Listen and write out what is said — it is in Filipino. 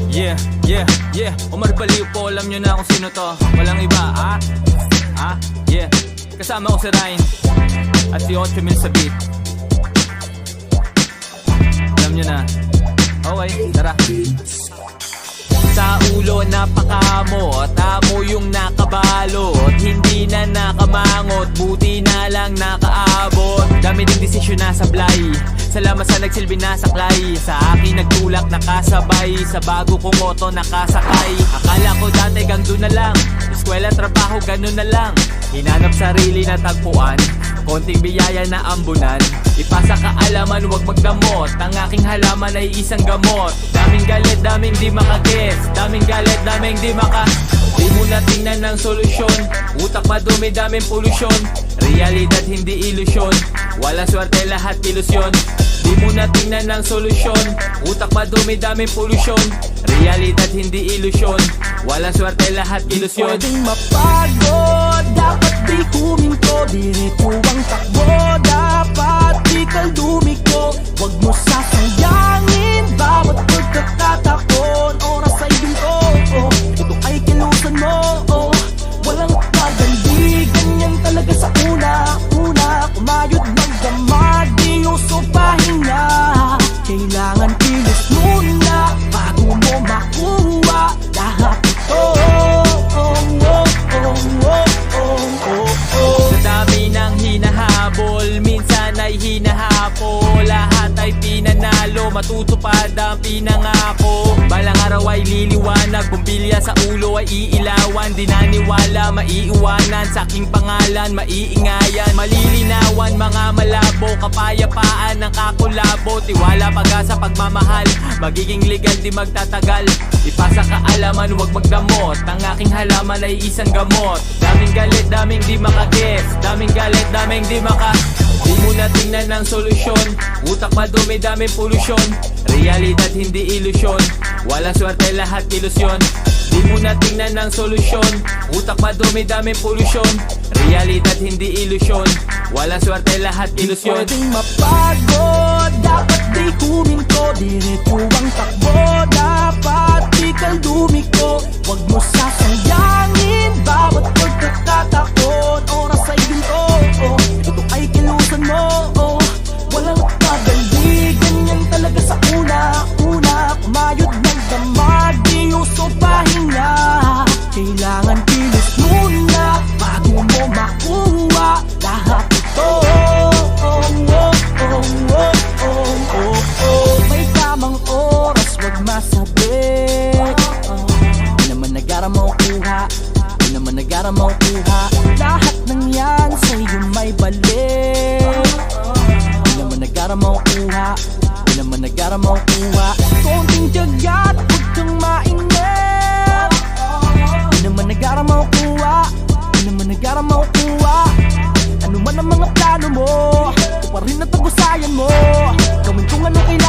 Yeah, Omar Baliw po, alam nyo na kung sino to. Walang iba, yeah. Kasama ko si Ryan at si 8000 sa beat. Alam nyo na. Okay, tara. Sa ulo napakamot, amo yung nakabalot, hindi na nakamangot, buti na lang nakaabot. Dami ding desisyon na sablay, salamat sa nagsilbi na saklay. Sa akin nagtulak nakasabay, sa bago kong moto nakasakay. Akala ko dati gang doon na lang, eskwela trabaho ganun na lang. Hinanap sarili na tagpuan, konting biyaya na ambunan. Ipasa kaalaman, wag magdamot, ang aking halaman ay isang gamot. Daming galit, daming di makagets, daming galit, daming di maka. Di mo na tingnan ng solusyon, utak madumi, daming polusyon. Realidad hindi ilusyon, wala swerte lahat ilusyon. Di mo na tingnan ng solusyon, utak madumi, daming polusyon. Realidad hindi ilusyon, wala swerte lahat ilusyon. Pwedeng mapagod, dapat di huminto, diretso ang takbo, dapat di kaldumiko. Huwag mo sasayangin bawat pagkakataon, oras ay ginto, ito ay kilusan mo, walang pagandi, ganyan talaga sa una, kumayod magdamag, di uso pahinga. Kailangan kilos muna bago mo makuha lahat ito. Sa dami ng hinahabol, minsan ay hinahapol, lahat ay pinanalo, matutupad ang pinangako. Balang araw ay liliwanag, bumbilya sa ulo ay iilawan. Di naniwala, maiiwanan, sa aking pangalan maiingayan. Malilinawan, mga malabo, kapayapaan ng kakulabo. Tiwala, pag-asa, pagmamahal, magiging legal, di magtatagal. Ipasa kaalaman, wag magdamot, ang aking halaman ay isang gamot. Daming galit, daming di makagets, daming galit, daming di maka. Di mo na tingnan ng solusyon, utak madumi, daming polusyon. Realidad hindi ilusyon, wala swerte lahat ilusyon. Di mo na tingnan ng solusyon, utak madumi, daming polusyon. Realidad hindi ilusyon, wala swerte lahat ilusyon. Pwedeng mapagod, dapat di huminto, diretso ang takbo, dapat di kaldumiko. Huwag mo sasayangin bawat pagkakataon, oras ay ginto, ito ay kilusan mo, walang pagandi, ganyan talaga sa una, kumayod magdamag, di uso pahinga. Kailangan kilos muna bago mo makuha lahat ito. May tamang oras, wag masabik, di naman nagara makuha, di naman nagara makuha. Lahat ng yan sa'yo may balik, di naman nagara makuha, di naman nagara makuha. Konting tiyagat, huwag kang mainip, di naman nagara makuha, di naman nagara makuha. Ano man ang mga plano mo, ito pa rin ang tagusayan mo, gawin kung anong kailangan